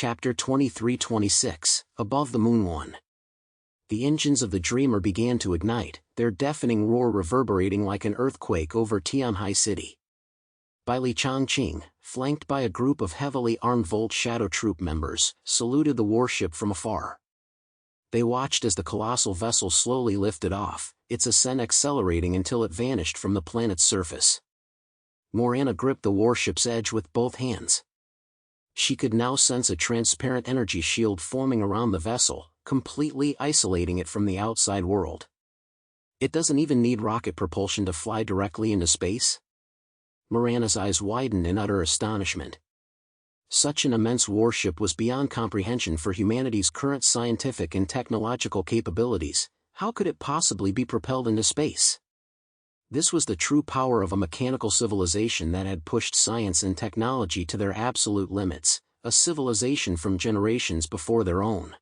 Chapter 23-26, Above the Moon 1. The engines of the Dreamer began to ignite, their deafening roar reverberating like an earthquake over Tianhai City. Bai Li Changqing, flanked by a group of heavily armed Volt Shadow Troop members, saluted the warship from afar. They watched as the colossal vessel slowly lifted off, its ascent accelerating until it vanished from the planet's surface. Morana gripped the warship's edge with both hands. She could now sense a transparent energy shield forming around the vessel, completely isolating it from the outside world. It doesn't even need rocket propulsion to fly directly into space? Morana's eyes widened in utter astonishment. Such an immense warship was beyond comprehension for humanity's current scientific and technological capabilities. How could it possibly be propelled into space? This was the true power of a mechanical civilization that had pushed science and technology to their absolute limits, a civilization from generations before their own.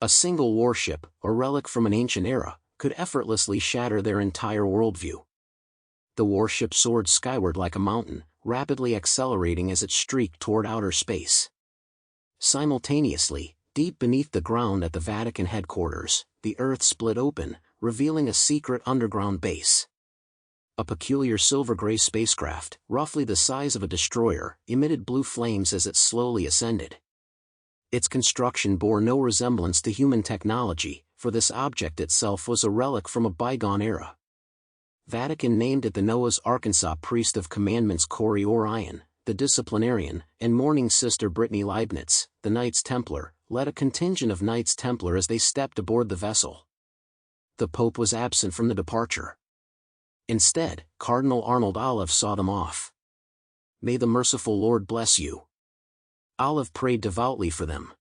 A single warship, a relic from an ancient era, could effortlessly shatter their entire worldview. The warship soared skyward like a mountain, rapidly accelerating as it streaked toward outer space. Simultaneously, deep beneath the ground at the Vatican headquarters, the Earth split open, revealing a secret underground base. A peculiar silver-gray spacecraft, roughly the size of a destroyer, emitted blue flames as it slowly ascended. Its construction bore no resemblance to human technology, for this object itself was a relic from a bygone era. Vatican named it the Noah's Arkansas priest of commandments Corey Orion, the disciplinarian, and mourning sister Brittany Leibniz, the Knights Templar, led a contingent of Knights Templar as they stepped aboard the vessel. The Pope was absent from the departure. Instead, Cardinal Arnold Olive saw them off. "May the merciful Lord bless you." Olive prayed devoutly for them.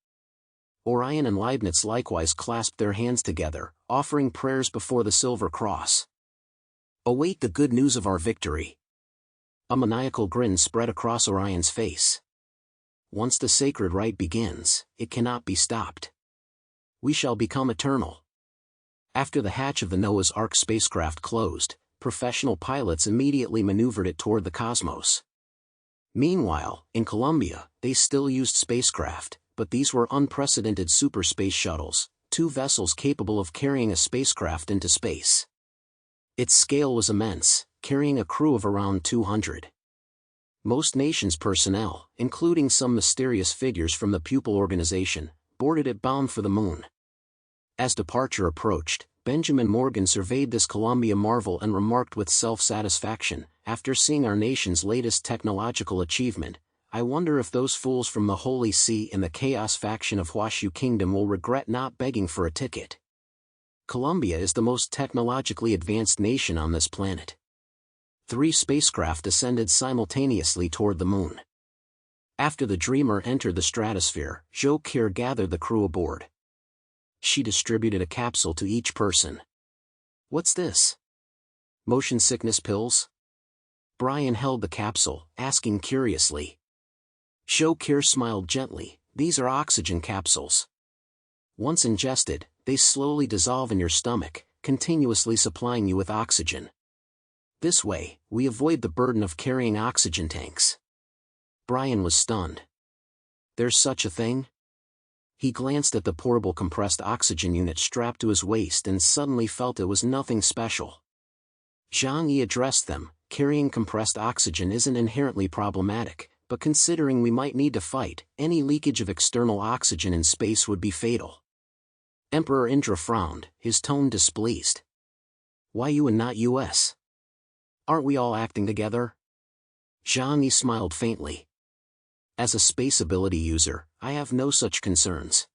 Orion and Leibniz likewise clasped their hands together, offering prayers before the silver cross. "Await the good news of our victory." A maniacal grin spread across Orion's face. "Once the sacred rite begins, it cannot be stopped. We shall become eternal." After the hatch of the Noah's Ark spacecraft closed, professional pilots immediately maneuvered it toward the cosmos. Meanwhile, in Columbia, they still used spacecraft, but these were unprecedented super space shuttles, two vessels capable of carrying a spacecraft into space. Its scale was immense, carrying a crew of around 200. Most nations' personnel, including some mysterious figures from the Pupil Organization, boarded it bound for the moon. As departure approached, Benjamin Morgan surveyed this Columbia marvel and remarked with self-satisfaction, "After seeing our nation's latest technological achievement, I wonder if those fools from the Holy See and the Chaos faction of Huashu Kingdom will regret not begging for a ticket." Columbia is the most technologically advanced nation on this planet. 3 spacecraft ascended simultaneously toward the moon. After the Dreamer entered the stratosphere, Zhou Qi gathered the crew aboard. She distributed a capsule to each person. "What's this? Motion sickness pills?" Brian held the capsule, asking curiously. Zhou Qi smiled gently. "These are oxygen capsules. Once ingested, they slowly dissolve in your stomach, continuously supplying you with oxygen. This way, we avoid the burden of carrying oxygen tanks." Brian was stunned. "There's such a thing?" He glanced at the portable compressed oxygen unit strapped to his waist and suddenly felt it was nothing special. Zhang Yi addressed them. "Carrying compressed oxygen isn't inherently problematic, but considering we might need to fight, any leakage of external oxygen in space would be fatal." Emperor Indra frowned, his tone displeased. "Why you and not US? Aren't we all acting together?" Zhang Yi smiled faintly. "As a space ability user, I have no such concerns."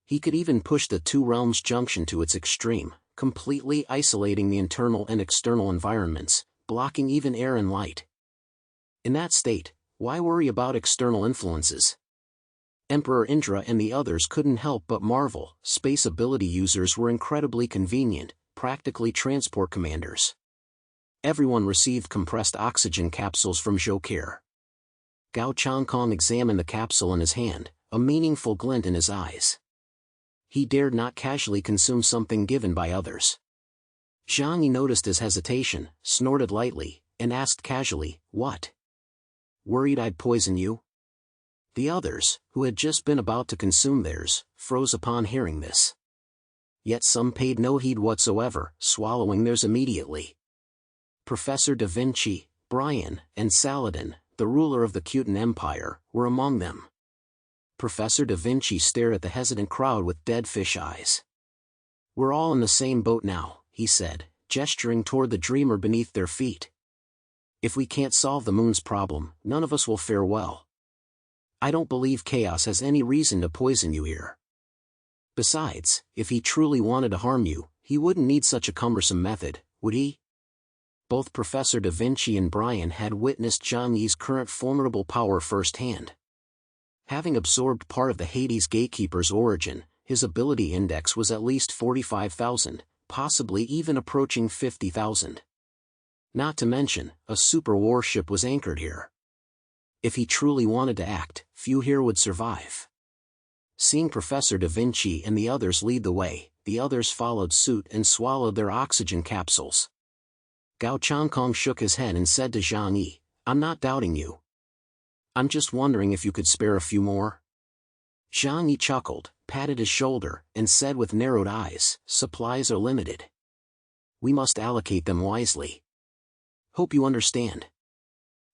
He could even push the Two Realms junction to its extreme, completely isolating the internal and external environments, blocking even air and light. In that state, why worry about external influences? Emperor Indra and the others couldn't help but marvel. Space ability users were incredibly convenient, practically transport commanders. Everyone received compressed oxygen capsules from Zhou Qi. Gao Changkong examined the capsule in his hand, a meaningful glint in his eyes. He dared not casually consume something given by others. Zhang Yi noticed his hesitation, snorted lightly, and asked casually, "What? Worried I'd poison you?" The others, who had just been about to consume theirs, froze upon hearing this. Yet some paid no heed whatsoever, swallowing theirs immediately. Professor Da Vinci, Brian, and Saladin, the ruler of the Cutan Empire, were among them. Professor Da Vinci stared at the hesitant crowd with dead fish eyes. "We're all in the same boat now," he said, gesturing toward the dreamer beneath their feet. "If we can't solve the moon's problem, none of us will fare well. I don't believe Chaos has any reason to poison you here. Besides, if he truly wanted to harm you, he wouldn't need such a cumbersome method, would he?" Both Professor Da Vinci and Brian had witnessed Zhang Yi's current formidable power firsthand. Having absorbed part of the Hades gatekeeper's origin, his ability index was at least 45,000, possibly even approaching 50,000. Not to mention, a super warship was anchored here. If he truly wanted to act, few here would survive. Seeing Professor Da Vinci and the others lead the way, the others followed suit and swallowed their oxygen capsules. Gao Changkong shook his head and said to Zhang Yi, "I'm not doubting you. I'm just wondering if you could spare a few more." Zhang Yi chuckled, patted his shoulder, and said with narrowed eyes, "Supplies are limited. We must allocate them wisely. Hope you understand."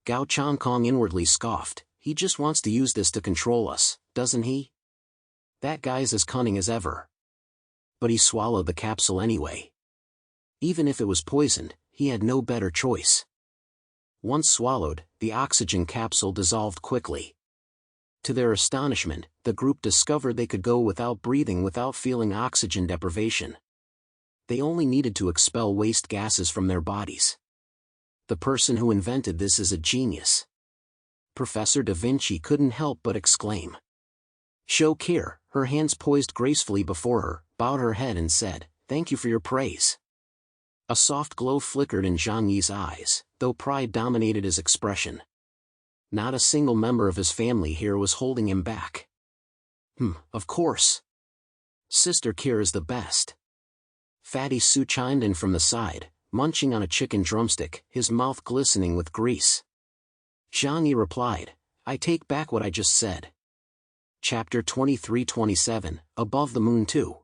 Gao Changkong inwardly scoffed, "He just wants to use this to control us, doesn't he? That guy's as cunning as ever." But he swallowed the capsule anyway. Even if it was poisoned, he had no better choice. Once swallowed, the oxygen capsule dissolved quickly. To their astonishment, the group discovered they could go without breathing without feeling oxygen deprivation. They only needed to expel waste gases from their bodies. The person who invented this is a genius. Professor Da Vinci couldn't help but exclaim. Shou Kier, her hands poised gracefully before her, bowed her head and said, "Thank you for your praise." A soft glow flickered in Zhang Yi's eyes, though pride dominated his expression. Not a single member of his family here was holding him back. Of course. Sister Kier is the best. Fatty Su chimed in from the side, munching on a chicken drumstick, his mouth glistening with grease. Zhang Yi replied, "I take back what I just said." Chapter 23-27, Above the Moon 2.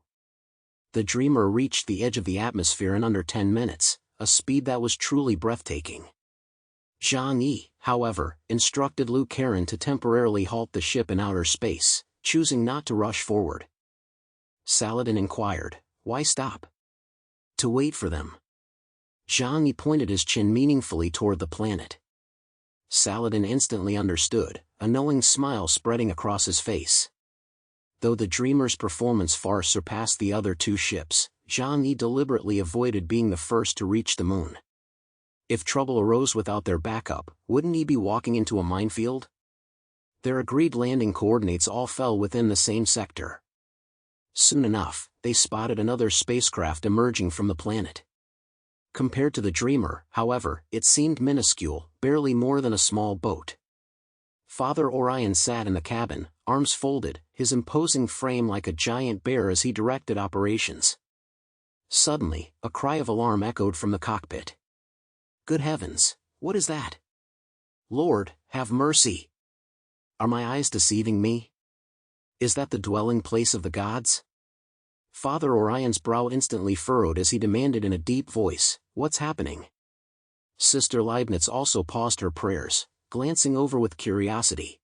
The dreamer reached the edge of the atmosphere in under 10 minutes, a speed that was truly breathtaking. Zhang Yi, however, instructed Liu Karen to temporarily halt the ship in outer space, choosing not to rush forward. Saladin inquired, "Why stop?" "To wait for them." Zhang Yi pointed his chin meaningfully toward the planet. Saladin instantly understood, a knowing smile spreading across his face. Though the dreamer's performance far surpassed the other two ships, Zhang Yi deliberately avoided being the first to reach the moon. If trouble arose without their backup, wouldn't he be walking into a minefield? Their agreed landing coordinates all fell within the same sector. Soon enough, they spotted another spacecraft emerging from the planet. Compared to the dreamer, however, it seemed minuscule, barely more than a small boat. Father Orion sat in the cabin, arms folded, his imposing frame like a giant bear as he directed operations. Suddenly, a cry of alarm echoed from the cockpit. "Good heavens, what is that? Lord, have mercy! Are my eyes deceiving me? Is that the dwelling place of the gods?" Father Orion's brow instantly furrowed as he demanded in a deep voice, "What's happening?" Sister Leibniz also paused her prayers, glancing over with curiosity.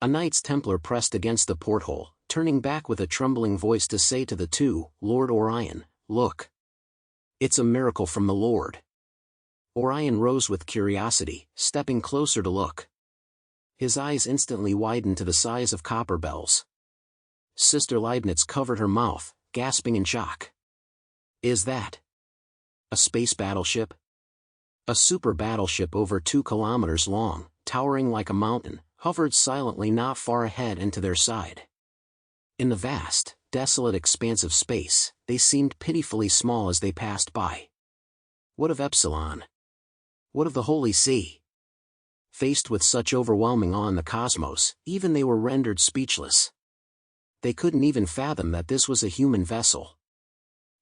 A Knights Templar pressed against the porthole, turning back with a trembling voice to say to the two, "Lord Orion, look. It's a miracle from the Lord." Orion rose with curiosity, stepping closer to look. His eyes instantly widened to the size of copper bells. Sister Leibniz covered her mouth, gasping in shock. "Is that a space battleship?" A super battleship over 2 kilometers long, towering like a mountain, hovered silently not far ahead and to their side. In the vast, desolate expanse of space, they seemed pitifully small as they passed by. What of Epsilon? What of the Holy See? Faced with such overwhelming awe in the cosmos, even they were rendered speechless. They couldn't even fathom that this was a human vessel.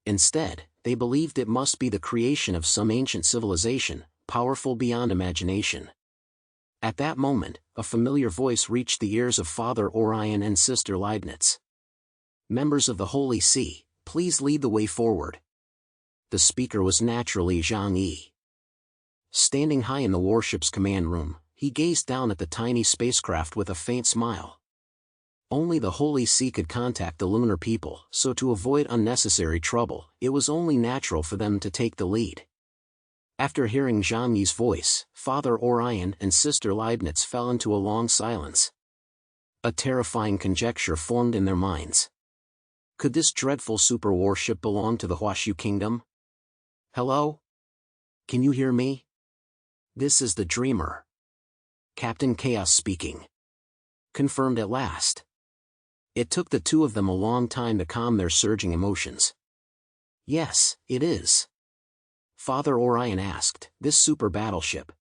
Instead, they believed it must be the creation of some ancient civilization, powerful beyond imagination. At that moment, a familiar voice reached the ears of Father Orion and Sister Leibniz. "Members of the Holy See, please lead the way forward." The speaker was naturally Zhang Yi. Standing high in the warship's command room, he gazed down at the tiny spacecraft with a faint smile. Only the Holy See could contact the lunar people, so to avoid unnecessary trouble, it was only natural for them to take the lead. After hearing Zhang Yi's voice, Father Orion and Sister Leibniz fell into a long silence. A terrifying conjecture formed in their minds. Could this dreadful super warship belong to the Huashu Kingdom? "Hello? Can you hear me? This is the Dreamer. Captain Chaos speaking." Confirmed at last. It took the two of them a long time to calm their surging emotions. "Yes, it is." Father Orion asked, "This super battleship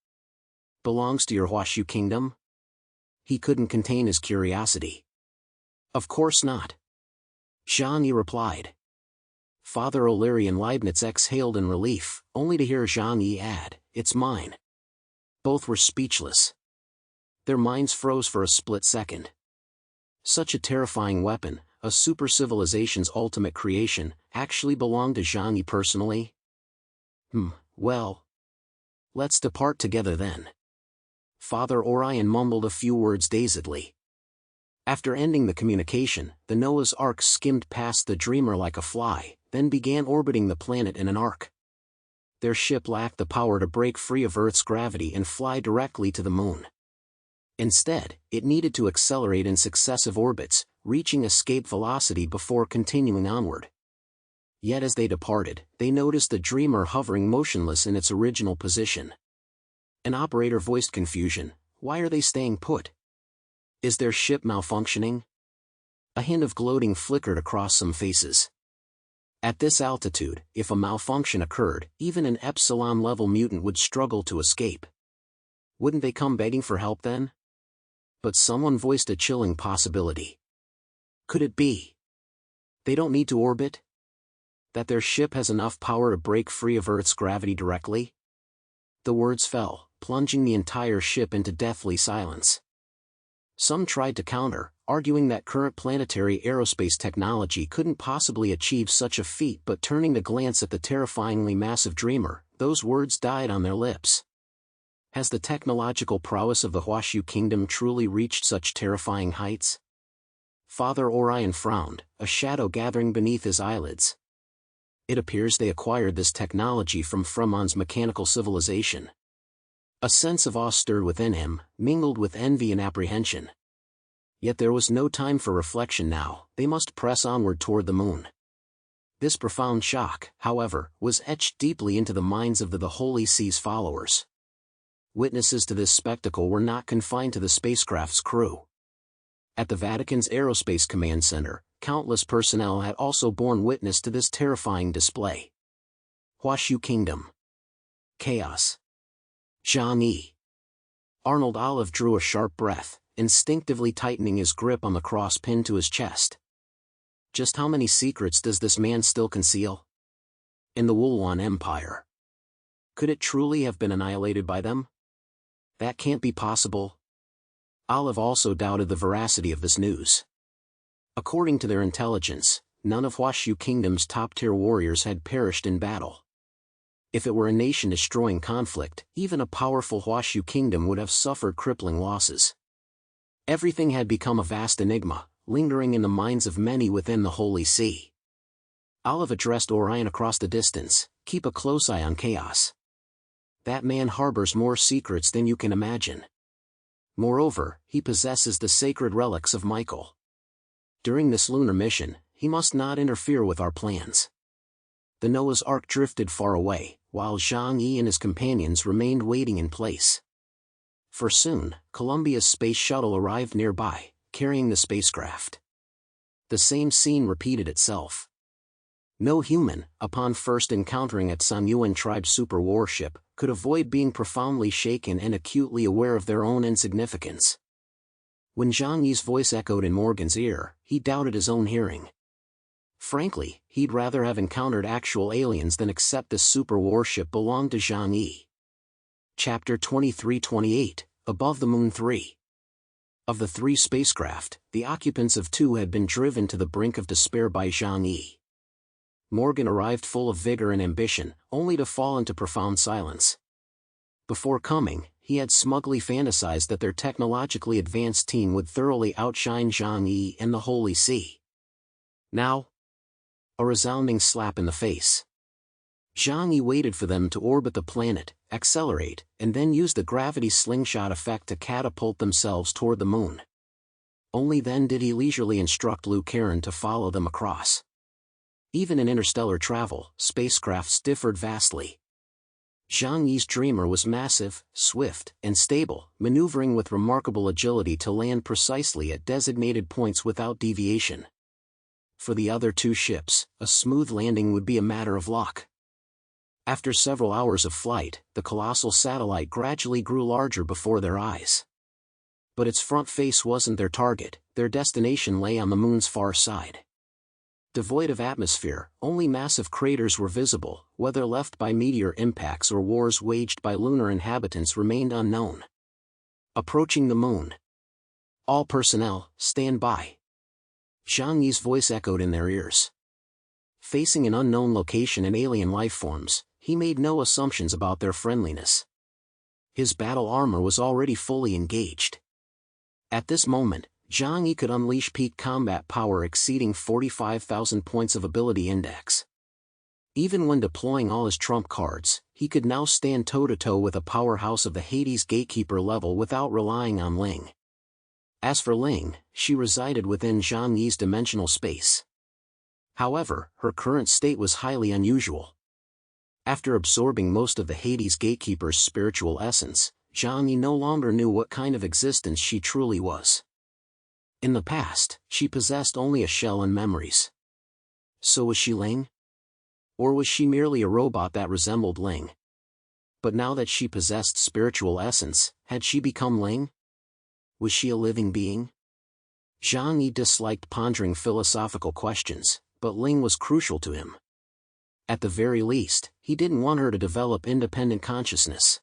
belongs to your Huashu Kingdom?" He couldn't contain his curiosity. "Of course not," Zhang Yi replied. Father O'Leary and Leibniz exhaled in relief, only to hear Zhang Yi add, "It's mine." Both were speechless. Their minds froze for a split second. Such a terrifying weapon, a super civilization's ultimate creation, actually belonged to Zhang Yi personally? Well, let's depart together then." Father Orion mumbled a few words dazedly. After ending the communication, the Noah's Ark skimmed past the Dreamer like a fly, then began orbiting the planet in an arc. Their ship lacked the power to break free of Earth's gravity and fly directly to the Moon. Instead, it needed to accelerate in successive orbits, reaching escape velocity before continuing onward. Yet as they departed, they noticed the Dreamer hovering motionless in its original position. An operator voiced confusion. "Why are they staying put? Is their ship malfunctioning?" A hint of gloating flickered across some faces. At this altitude, if a malfunction occurred, even an Epsilon-level mutant would struggle to escape. Wouldn't they come begging for help then? But someone voiced a chilling possibility. Could it be they don't need to orbit? That their ship has enough power to break free of Earth's gravity directly? The words fell, plunging the entire ship into deathly silence. Some tried to counter, arguing that current planetary aerospace technology couldn't possibly achieve such a feat, but turning to glance at the terrifyingly massive Dreamer, those words died on their lips. Has the technological prowess of the Huashu Kingdom truly reached such terrifying heights? Father Orion frowned, a shadow gathering beneath his eyelids. It appears they acquired this technology from Fremon's mechanical civilization. A sense of awe stirred within him, mingled with envy and apprehension. Yet there was no time for reflection now, they must press onward toward the Moon. This profound shock, however, was etched deeply into the minds of the Holy See's followers. Witnesses to this spectacle were not confined to the spacecraft's crew. At the Vatican's Aerospace Command Center, countless personnel had also borne witness to this terrifying display. Huashu Kingdom. Chaos. Zhang Yi. Arnold Olive drew a sharp breath, instinctively tightening his grip on the cross pinned to his chest. Just how many secrets does this man still conceal? In the Wulwan Empire. Could it truly have been annihilated by them? That can't be possible. Olive also doubted the veracity of this news. According to their intelligence, none of Huashu Kingdom's top-tier warriors had perished in battle. If it were a nation-destroying conflict, even a powerful Huashu Kingdom would have suffered crippling losses. Everything had become a vast enigma, lingering in the minds of many within the Holy See. Olive addressed Orion across the distance, "Keep a close eye on Chaos. That man harbors more secrets than you can imagine. Moreover, he possesses the sacred relics of Michael. During this lunar mission, he must not interfere with our plans." The Noah's Ark drifted far away, while Zhang Yi and his companions remained waiting in place. For soon, Columbia's space shuttle arrived nearby, carrying the spacecraft. The same scene repeated itself. No human, upon first encountering a Sanyuan tribe super warship, could avoid being profoundly shaken and acutely aware of their own insignificance. When Zhang Yi's voice echoed in Morgan's ear, he doubted his own hearing. Frankly, he'd rather have encountered actual aliens than accept this super warship belonged to Zhang Yi. Chapter 23-28, Above the Moon 3. Of the 3 spacecraft, the occupants of 2 had been driven to the brink of despair by Zhang Yi. Morgan arrived full of vigor and ambition, only to fall into profound silence. Before coming, he had smugly fantasized that their technologically advanced team would thoroughly outshine Zhang Yi and the Holy See. Now, a resounding slap in the face. Zhang Yi waited for them to orbit the planet, accelerate, and then use the gravity slingshot effect to catapult themselves toward the Moon. Only then did he leisurely instruct Liu Karen to follow them across. Even in interstellar travel, spacecrafts differed vastly. Zhang Yi's Dreamer was massive, swift, and stable, maneuvering with remarkable agility to land precisely at designated points without deviation. For the other 2 ships, a smooth landing would be a matter of luck. After several hours of flight, the colossal satellite gradually grew larger before their eyes. But its front face wasn't their target, their destination lay on the Moon's far side. Devoid of atmosphere, only massive craters were visible, whether left by meteor impacts or wars waged by lunar inhabitants remained unknown. Approaching the Moon. All personnel, stand by. Zhang Yi's voice echoed in their ears. Facing an unknown location and alien life forms, he made no assumptions about their friendliness. His battle armor was already fully engaged. At this moment, Zhang Yi could unleash peak combat power exceeding 45,000 points of ability index. Even when deploying all his trump cards, he could now stand toe-to-toe with a powerhouse of the Hades Gatekeeper level without relying on Ling. As for Ling, she resided within Zhang Yi's dimensional space. However, her current state was highly unusual. After absorbing most of the Hades Gatekeeper's spiritual essence, Zhang Yi no longer knew what kind of existence she truly was. In the past, she possessed only a shell and memories. So was she Ling? Or was she merely a robot that resembled Ling? But now that she possessed spiritual essence, had she become Ling? Was she a living being? Zhang Yi disliked pondering philosophical questions, but Ling was crucial to him. At the very least, he didn't want her to develop independent consciousness.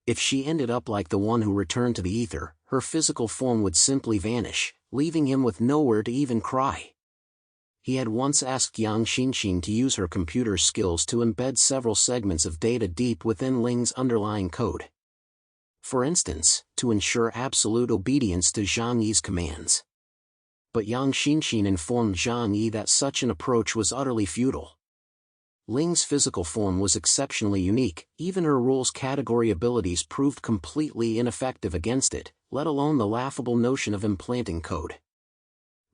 If she ended up like the one who returned to the ether, her physical form would simply vanish, leaving him with nowhere to even cry. He had once asked Yang Xinxin to use her computer skills to embed several segments of data deep within Ling's underlying code. For instance, to ensure absolute obedience to Zhang Yi's commands. But Yang Xinxin informed Zhang Yi that such an approach was utterly futile. Ling's physical form was exceptionally unique, even her rules category abilities proved completely ineffective against it, let alone the laughable notion of implanting code.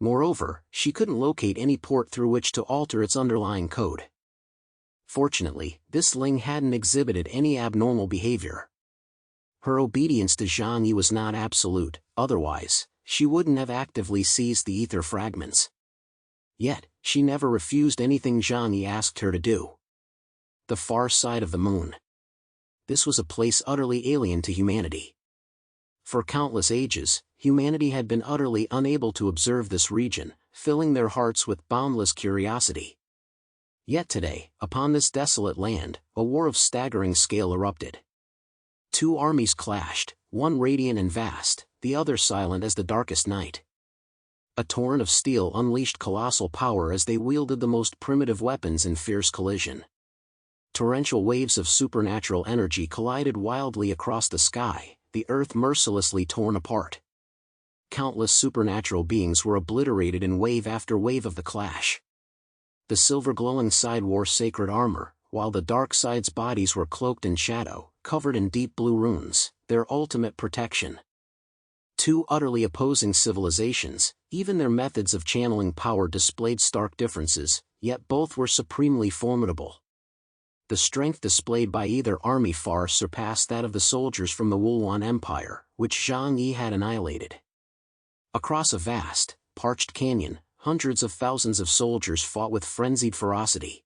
Moreover, she couldn't locate any port through which to alter its underlying code. Fortunately, this Ling hadn't exhibited any abnormal behavior. Her obedience to Zhang Yi was not absolute, otherwise, she wouldn't have actively seized the ether fragments. Yet, she never refused anything Zhang Yi asked her to do. The far side of the Moon. This was a place utterly alien to humanity. For countless ages, humanity had been utterly unable to observe this region, filling their hearts with boundless curiosity. Yet today, upon this desolate land, a war of staggering scale erupted. 2 armies clashed, one radiant and vast, the other silent as the darkest night. A torrent of steel unleashed colossal power as they wielded the most primitive weapons in fierce collision. Torrential waves of supernatural energy collided wildly across the sky, the earth mercilessly torn apart. Countless supernatural beings were obliterated in wave after wave of the clash. The silver-glowing side wore sacred armor, while the dark side's bodies were cloaked in shadow, covered in deep blue runes, their ultimate protection. 2 utterly opposing civilizations, even their methods of channeling power displayed stark differences, yet both were supremely formidable. The strength displayed by either army far surpassed that of the soldiers from the Wulwan Empire, which Zhang Yi had annihilated. Across a vast, parched canyon, hundreds of thousands of soldiers fought with frenzied ferocity.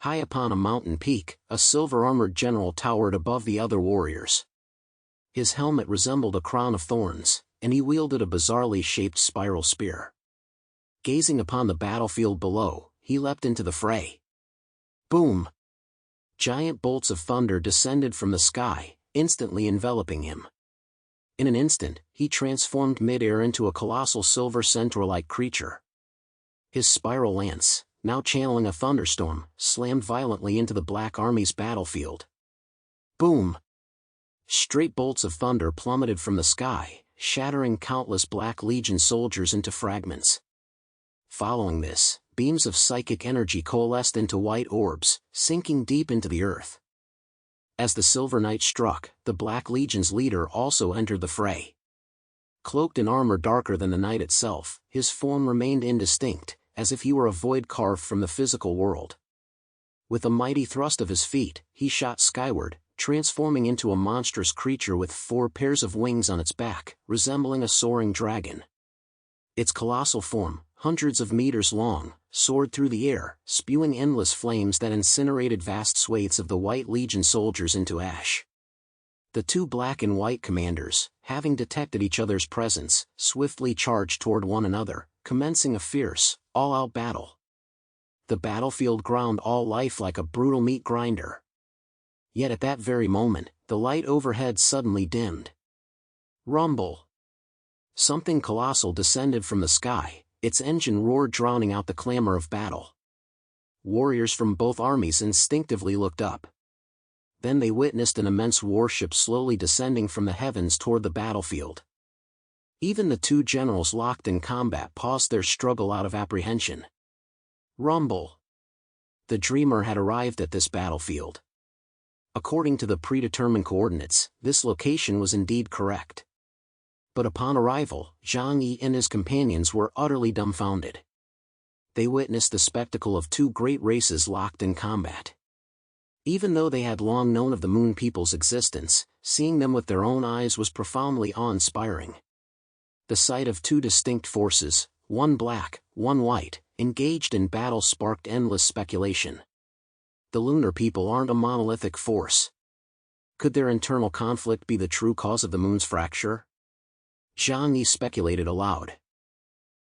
High upon a mountain peak, a silver-armored general towered above the other warriors. His helmet resembled a crown of thorns, and he wielded a bizarrely shaped spiral spear. Gazing upon the battlefield below, he leapt into the fray. Boom! Giant bolts of thunder descended from the sky, instantly enveloping him. In an instant, he transformed mid-air into a colossal silver centaur-like creature. His spiral lance, now channeling a thunderstorm, slammed violently into the Black Army's battlefield. Boom! Straight bolts of thunder plummeted from the sky, shattering countless Black Legion soldiers into fragments. Following this, beams of psychic energy coalesced into white orbs, sinking deep into the earth. As the Silver Knight struck, the Black Legion's leader also entered the fray. Cloaked in armor darker than the night itself, his form remained indistinct, as if he were a void carved from the physical world. With a mighty thrust of his feet, he shot skyward, transforming into a monstrous creature with 4 pairs of wings on its back, resembling a soaring dragon. Its colossal form, hundreds of meters long, soared through the air, spewing endless flames that incinerated vast swathes of the White Legion soldiers into ash. The 2 black and white commanders, having detected each other's presence, swiftly charged toward one another, commencing a fierce, all-out battle. The battlefield ground all life like a brutal meat grinder. Yet at that very moment, the light overhead suddenly dimmed. Rumble! Something colossal descended from the sky, its engine roared drowning out the clamor of battle. Warriors from both armies instinctively looked up. Then they witnessed an immense warship slowly descending from the heavens toward the battlefield. Even the 2 generals locked in combat paused their struggle out of apprehension. Rumble! The Dreamer had arrived at this battlefield. According to the predetermined coordinates, this location was indeed correct. But upon arrival, Zhang Yi and his companions were utterly dumbfounded. They witnessed the spectacle of 2 great races locked in combat. Even though they had long known of the Moon People's existence, seeing them with their own eyes was profoundly awe-inspiring. The sight of 2 distinct forces, one black, one white, engaged in battle sparked endless speculation. The Lunar People aren't a monolithic force. Could their internal conflict be the true cause of the Moon's fracture? Zhang Yi speculated aloud.